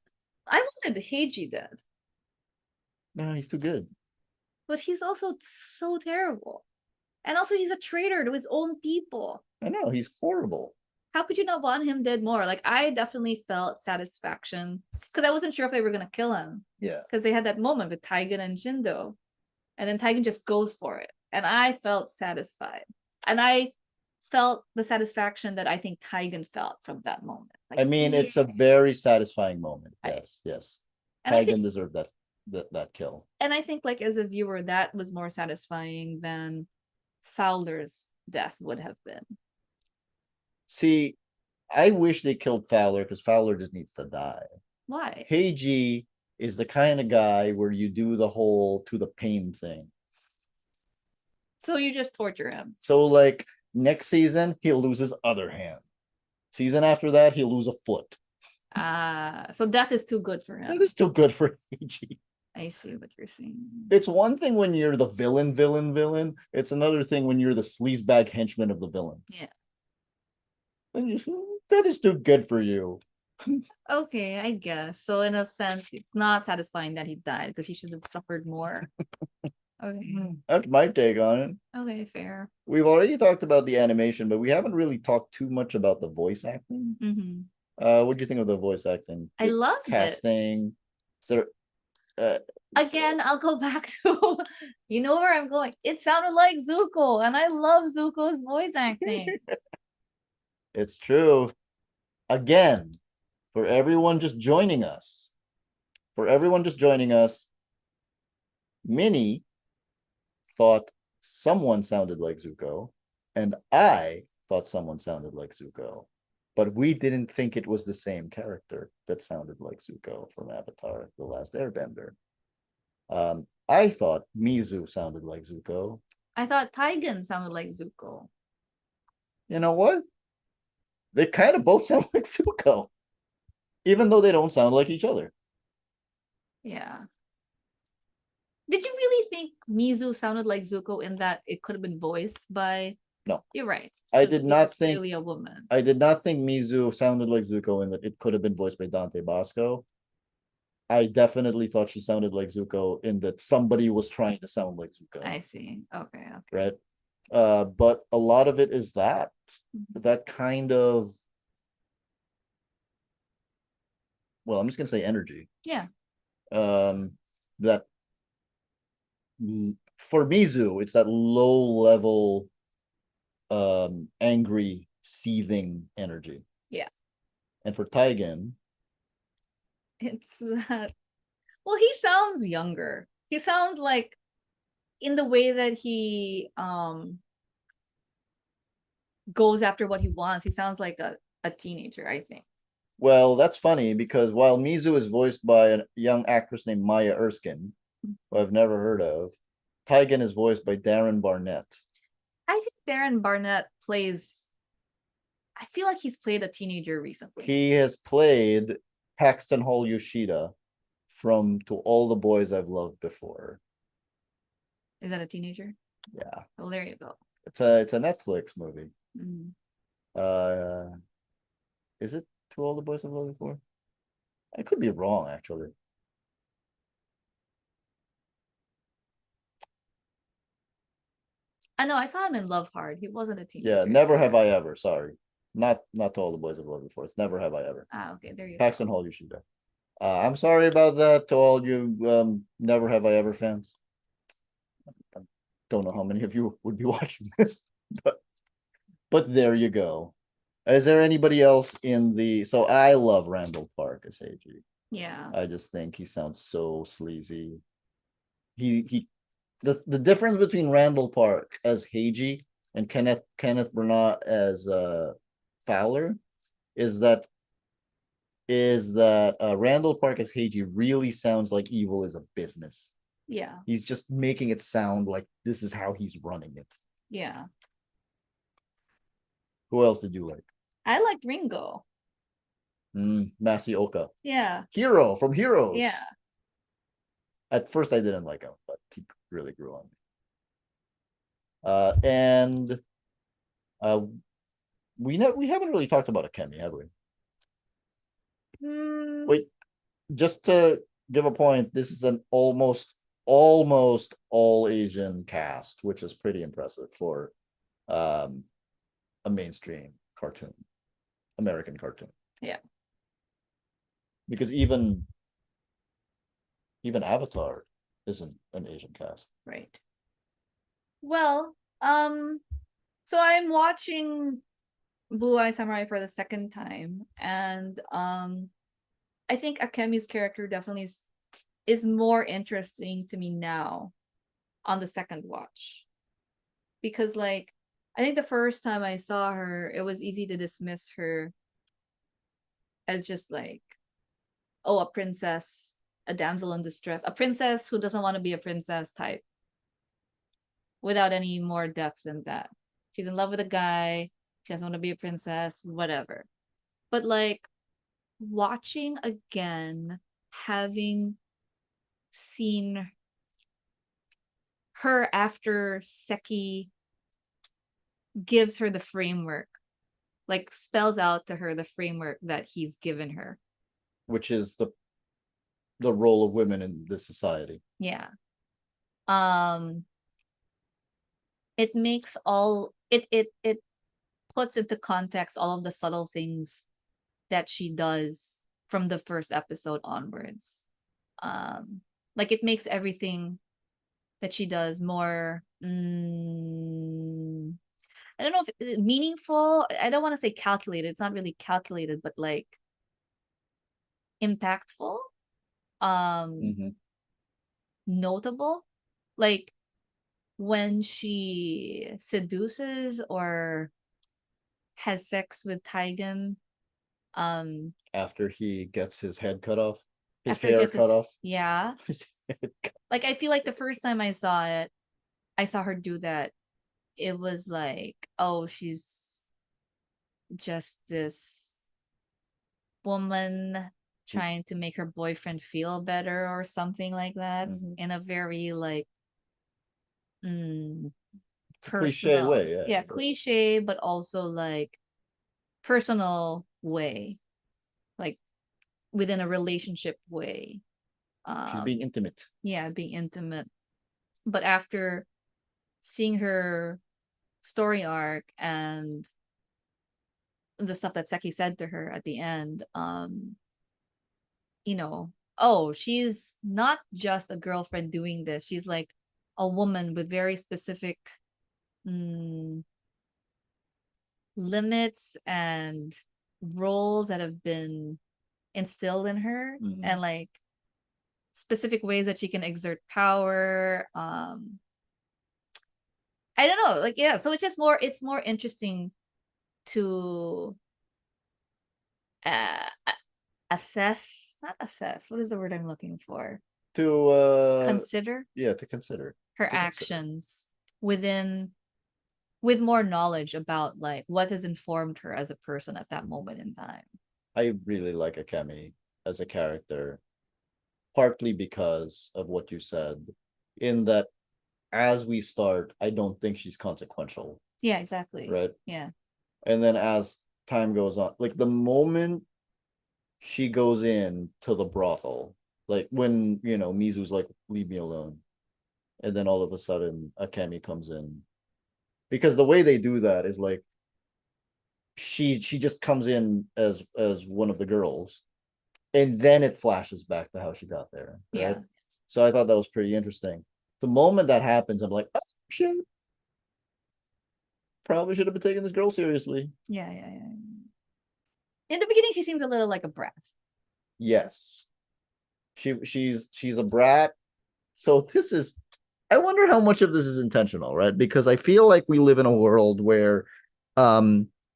I wanted Heiji dead. No, he's too good. But he's also so terrible. And also he's a traitor to his own people. I know, he's horrible. How could you not want him dead more? Like, I definitely felt satisfaction because I wasn't sure if they were going to kill him. Yeah. Because they had that moment with Taigen and Shindo. And then Taigen just goes for it. And I felt satisfied. And I felt the satisfaction that I think Taigen felt from that moment. Like, I mean, it's a very satisfying moment. Yes, yes. And I Taigen think, deserved that kill. and I think, like, as a viewer, that was more satisfying than Fowler's death would have been. See, I wish they killed Fowler because Fowler just needs to die. Why? Heiji is the kind of guy where you do the whole to the pain thing. So you just torture him. So, like, next season, he'll lose his other hand. Season after that, he'll lose a foot. So death is too good for him. That is too good for Heiji. I see what you're saying. It's one thing when you're the villain. It's another thing when you're the sleazebag henchman of the villain. Yeah. That is too good for you. Okay, I guess. So in a sense, it's not satisfying that he died because he should have suffered more. Okay. That's my take on it. Okay, fair. We've already talked about the animation, but we haven't really talked too much about the voice acting. Mm-hmm. What do you think of the voice acting? I loved casting. So, again, I'll go back to you know where I'm going. It sounded like Zuko, and I love Zuko's voice acting. It's true. Again, for everyone just joining us, Minnie thought someone sounded like Zuko, and I thought someone sounded like Zuko, but we didn't think it was the same character that sounded like Zuko from Avatar: The Last Airbender. I thought Mizu sounded like Zuko. I thought Taigen sounded like Zuko. You know what? They kind of both sound like Zuko, even though they don't sound like each other. Yeah. Did you really think Mizu sounded like Zuko in that it could have been voiced by? No. You're right. I did not think really a woman. I did not think Mizu sounded like Zuko in that it could have been voiced by Dante Bosco. I definitely thought she sounded like Zuko in that somebody was trying to sound like Zuko. I see. Okay. Right. But a lot of it is that kind of, well, I'm just gonna say energy. Yeah. that for Mizu, it's that low level angry, seething energy. Yeah. And for Taigen, It's that. Well, he sounds younger. He sounds like, in the way that he goes after what he wants, he sounds like a teenager, I think. well, that's funny because while Mizu is voiced by a young actress named Maya Erskine, who I've never heard of, Taigen is voiced by Darren Barnett. I think Darren Barnett plays, I feel like he's played a teenager recently. He has played Paxton Hall Yoshida from To All the Boys I've Loved Before. Is that a teenager? Yeah. Well, there you go. It's a Netflix movie. Mm. Is it To All the Boys I've Loved Before? I could be wrong, actually. I know, I saw him in Love Hard. He wasn't a teenager. Yeah, Never Have I Ever. Sorry, not To All the Boys I've Loved Before. It's Never Have I Ever. Ah, okay, there you Paxton go. Hall Yoshida. I'm sorry about that to all you Never Have I Ever fans. I don't know how many of you would be watching this, but there you go. Is there anybody else in the? So I love Randall Park as Heiji. Yeah. I just think he sounds so sleazy. He the difference between Randall Park as Heiji and Kenneth Branagh as Fowler is that Randall Park as Heiji really sounds like evil is a business. Yeah. He's just making it sound like this is how he's running it. Yeah. Who else did you like? I liked Ringo. Masioka. Yeah. Hero from Heroes. Yeah. At first I didn't like him, but he really grew on me. And we haven't really talked about Akemi, have we? Wait, just to give a point, this is an almost all Asian cast, which is pretty impressive for a mainstream cartoon, American cartoon. Yeah. Because even Avatar isn't an Asian cast. Right. Well, so I'm watching Blue Eye Samurai for the second time, and I think Akemi's character definitely is more interesting to me now on the second watch. Because, like, I think the first time I saw her, it was easy to dismiss her as just like, oh, a princess, a damsel in distress, a princess who doesn't want to be a princess type, without any more depth than that. She's in love with a guy, she doesn't want to be a princess, whatever. But like, watching again, having seen her after Seki gives her the framework, like spells out to her the framework that he's given her, which is the role of women in this society. Yeah. Um it makes all it puts into context all of the subtle things that she does from the first episode onwards. Like, it makes everything that she does more I don't know if meaningful. I don't want to say calculated. It's not really calculated, but like impactful, notable. Like when she seduces or has sex with Taigen, After he gets his head cut off, his after he hair gets cut his, off. yeah. Like, I feel like the first time I saw it, I saw her do that. It was like, oh, she's just this woman trying to make her boyfriend feel better or something like that, in a very like It's a cliche personal, way, yeah. cliche, but also like personal way, like within a relationship way. She's being intimate. Yeah, being intimate. But after seeing her story arc and the stuff that Seki said to her at the end, you know, oh, she's not just a girlfriend doing this. She's like a woman with very specific mm, limits and roles that have been instilled in her, and like specific ways that she can exert power. I don't know, like, yeah, so it's more interesting to uh assess, not assess, what is the word I'm looking for, To consider yeah, to consider. her To consider. actions within, with more knowledge about like what has informed her as a person at that moment in time. I really like Akemi as a character, partly because of what you said, in that as we start, I don't think she's consequential, Yeah, exactly. right? Yeah. And then as time goes on, like the moment she goes in to the brothel, like when Mizu's like, leave me alone, and then all of a sudden Akemi comes in. Because the way they do that is like she just comes in as one of the girls, and then it flashes back to how she got there, right? Yeah. So I thought that was pretty interesting. The moment that happens, I'm like, oh shit, probably should have been taking this girl seriously. Yeah, yeah, yeah. In the beginning she seems a little like a brat. Yes, she's a brat. So this is, I wonder how much of this is intentional, right? Because I feel like we live in a world where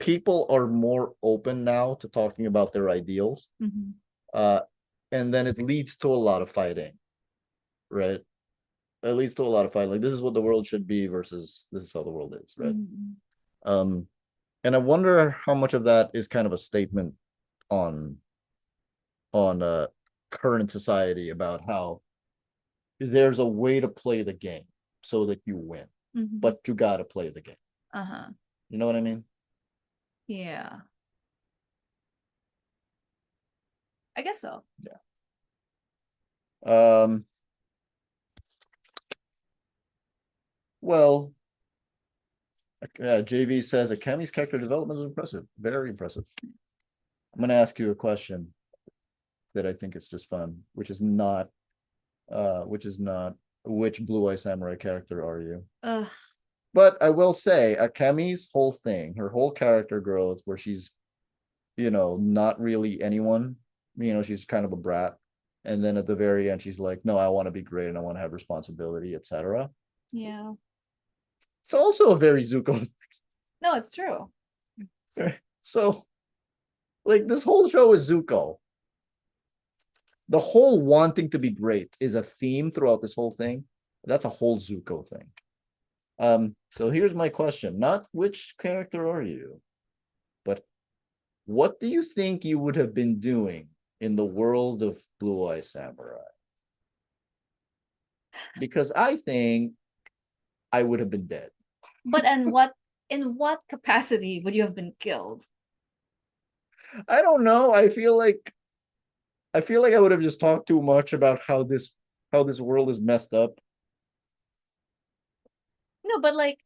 people are more open now to talking about their ideals. Mm-hmm. Uh and then it leads to a lot of fighting, right? It leads to a lot of fighting. Like, this is what the world should be versus this is how the world is, right? Mm-hmm. Um and I wonder how much of that is kind of a statement on on current society about how there's a way to play the game so that you win, Mm-hmm. but you got to play the game. Uh-huh. You know what I mean? Yeah. I guess so. Yeah. Um, well, JV says Akemi's character development is impressive. Very impressive. I'm going to ask you a question that I think is just fun, which is not which Blue Eye Samurai character are you? Ugh. But I will say Akemi's whole thing, her whole character growth, where she's not really anyone. She's kind of a brat. And then at the very end, she's like, no, I want to be great and I want to have responsibility, etc. Yeah. It's also a very Zuko. No, it's true. So, like, this whole show is Zuko. The whole wanting to be great is a theme throughout this whole thing. That's a whole Zuko thing. So here's my question: not which character are you, but what do you think you would have been doing in the world of Blue Eye Samurai? Because I think I would have been dead. But in what capacity would you have been killed? I don't know. I feel like I would have just talked too much about how this world is messed up. No, but like,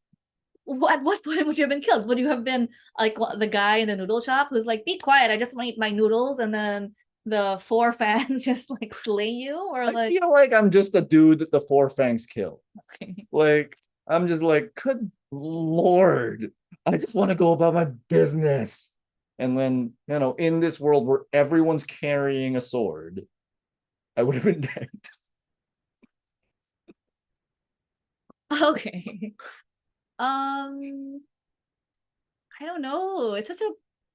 at what point would you have been killed? Would you have been like the guy in the noodle shop who's like, "Be quiet, I just want to eat my noodles," and then the four fans just like slay you, or I like, feel like I'm just a dude that the Four Fangs kill. okay. Like, I'm just like, good lord, I just want to go about my business. And then, in this world where everyone's carrying a sword, I would have been dead. Okay. Um, I don't know. It's such a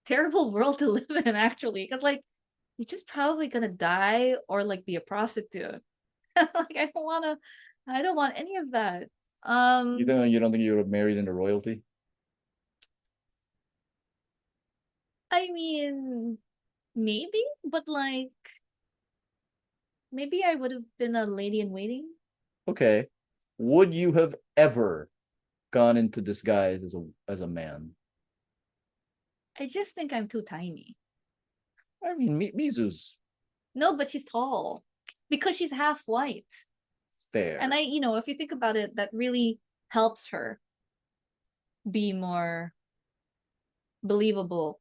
terrible world to live in, actually, because like you're just probably gonna die or like be a prostitute. Like I don't want any of that. You don't think you would have married into royalty? I mean, maybe, but like maybe I would have been a lady in waiting. Okay. Would you have ever gone into disguise as a man? I just think I'm too tiny. I mean, Mizu's No, but she's tall because she's half white. fair. And if you think about it, that really helps her be more believable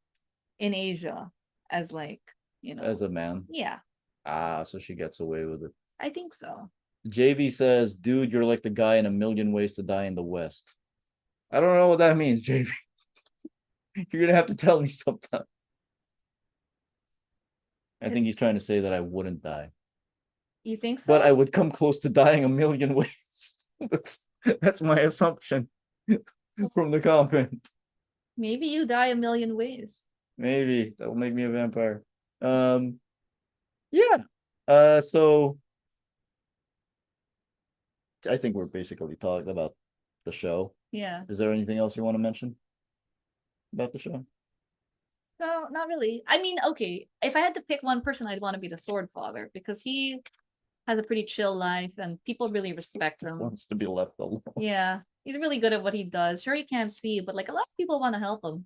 in Asia as like, As a man. yeah. Ah, so she gets away with it. I think so. JV says, dude, you're like the guy in A Million Ways to Die in the West. I don't know what that means, JV. You're gonna have to tell me sometime. I think he's trying to say that I wouldn't die. You think so? But I would come close to dying a million ways. That's my assumption from the comment. Maybe you die a million ways. Maybe that will make me a vampire. Yeah. So I think we're basically talking about the show. Yeah. Is there anything else you want to mention about the show? No, not really. I mean, okay, if I had to pick one person, I'd want to be the Sword Father because he has a pretty chill life and people really respect him. Wants to be left alone. Yeah, he's really good at what he does. Sure, he can't see, but like a lot of people want to help him.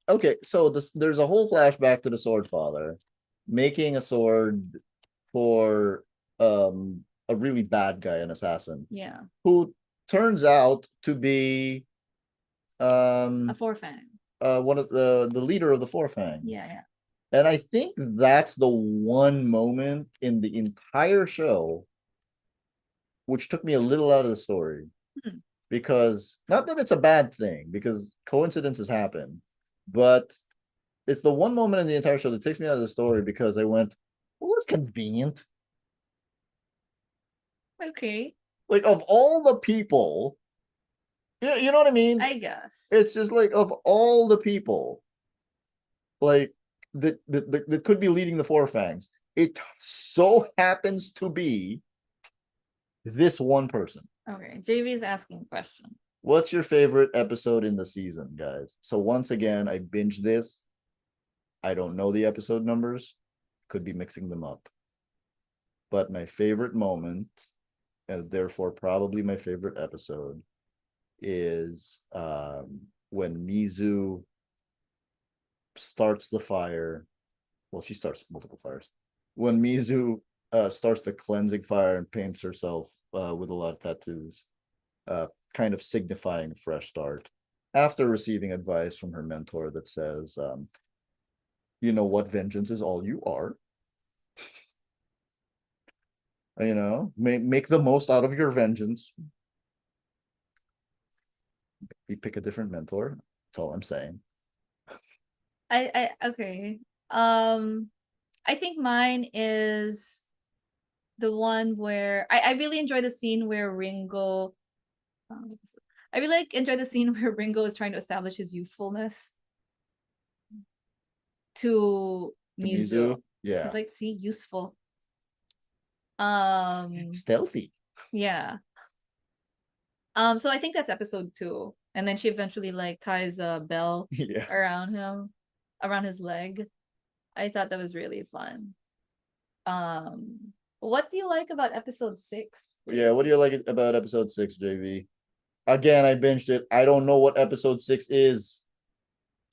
Okay, so there's a whole flashback to the Sword Father making a sword for a really bad guy, an assassin. Yeah. Who turns out to be a Four Fang. One of the leader of the Four Fangs. Yeah, yeah. And I think that's the one moment in the entire show which took me a little out of the story. Because not that it's a bad thing, because coincidences happen, but it's the one moment in the entire show that takes me out of the story because I went, well, that's convenient. Okay. Like, of all the people, you know what I mean? I guess. It's just like, of all the people, like, that could be leading the Four Fangs, it so happens to be this one person. Okay, JV's asking a question. What's your favorite episode in the season, guys? So once again, I binged this. I don't know the episode numbers. Could be mixing them up. But my favorite moment, and therefore probably my favorite episode, is when Mizu starts the fire. Well, she starts multiple fires. When Mizu starts the cleansing fire and paints herself with a lot of tattoos, kind of signifying a fresh start after receiving advice from her mentor that says, you know what, vengeance is all you are. You know, make the most out of your vengeance. You pick a different mentor. That's all I'm saying. I okay. I think mine is the one where I really enjoy the scene where Ringo. I really enjoy the scene where Ringo is trying to establish his usefulness to Mizu. Yeah. He's like, see, useful. Stealthy. Yeah. So I think that's episode 2. And then she eventually like ties a bell around him, around his leg. I thought that was really fun. What do you like about episode 6? Yeah, what do you like about episode 6, JV? Again, I binged it. I don't know what episode 6 is.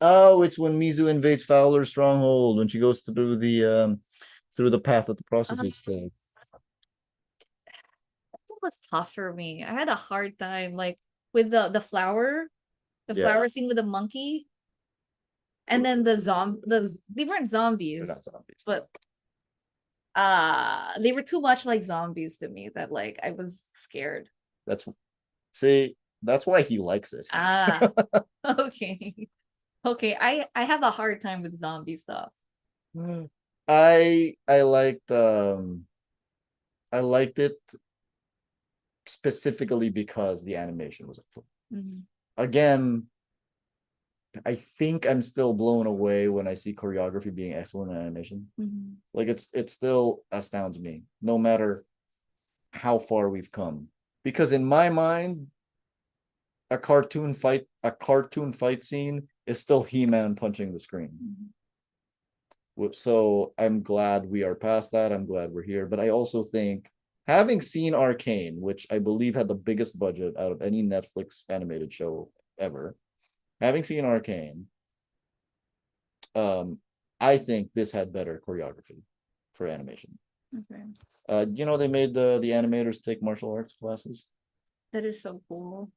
Oh, it's when Mizu invades Fowler's stronghold, when she goes through the path that the prostitutes take. It was tough for me. I had a hard time like with the flower, flower scene with the monkey. And then they weren't zombies. They're not zombies. But they were too much like zombies to me that like I was scared. That's why he likes it. Okay. Okay, I have a hard time with zombie stuff. I liked it specifically because the animation was again, I think I'm still blown away when I see choreography being excellent in animation. Like it still astounds me, no matter how far we've come. Because in my mind, a cartoon fight scene is still He-Man punching the screen. So I'm glad we are past that. I'm glad we're here. But I also think, having seen Arcane, which I believe had the biggest budget out of any Netflix animated show ever, having seen Arcane, I think this had better choreography for animation. Okay. You know, they made the animators take martial arts classes. That is so cool.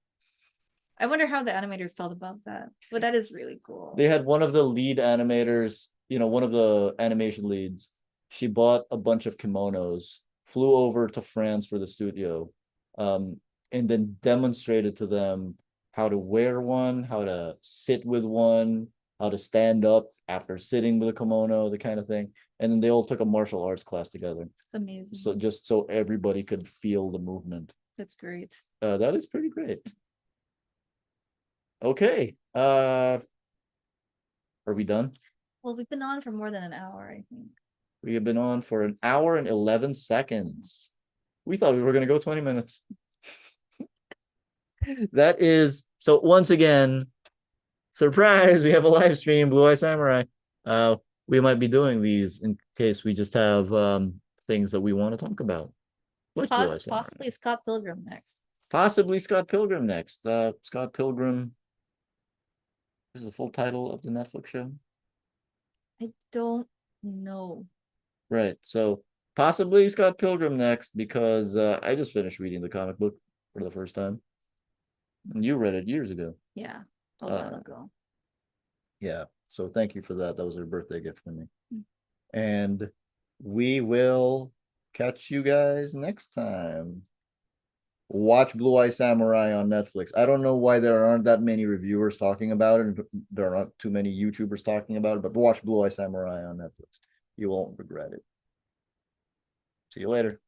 I wonder how the animators felt about that. But that is really cool. They had one of the lead animators, you know, one of the animation leads, she bought a bunch of kimonos, flew over to France for the studio, and then demonstrated to them how to wear one, how to sit with one, how to stand up after sitting with a kimono, the kind of thing. And then they all took a martial arts class together. It's amazing. So just so everybody could feel the movement. That's great. That is pretty great. Okay. Are we done? Well, we've been on for more than an hour, I think. We have been on for an hour and 11 seconds. We thought we were going to go 20 minutes. That is, so once again, surprise, we have a live stream, Blue Eye Samurai. We might be doing these in case we just have things that we want to talk about. Like Possibly Scott Pilgrim next. Possibly Scott Pilgrim next. Scott Pilgrim. This is the full title of the Netflix show. I don't know. Right. So possibly Scott Pilgrim next because I just finished reading the comic book for the first time. And you read it years ago. Yeah, a while ago. Yeah. So thank you for that. That was a birthday gift for me. And we will catch you guys next time. Watch Blue Eye Samurai on Netflix. I don't know why there aren't that many reviewers talking about it, and there aren't too many YouTubers talking about it, but watch Blue Eye Samurai on Netflix. You won't regret it. See you later.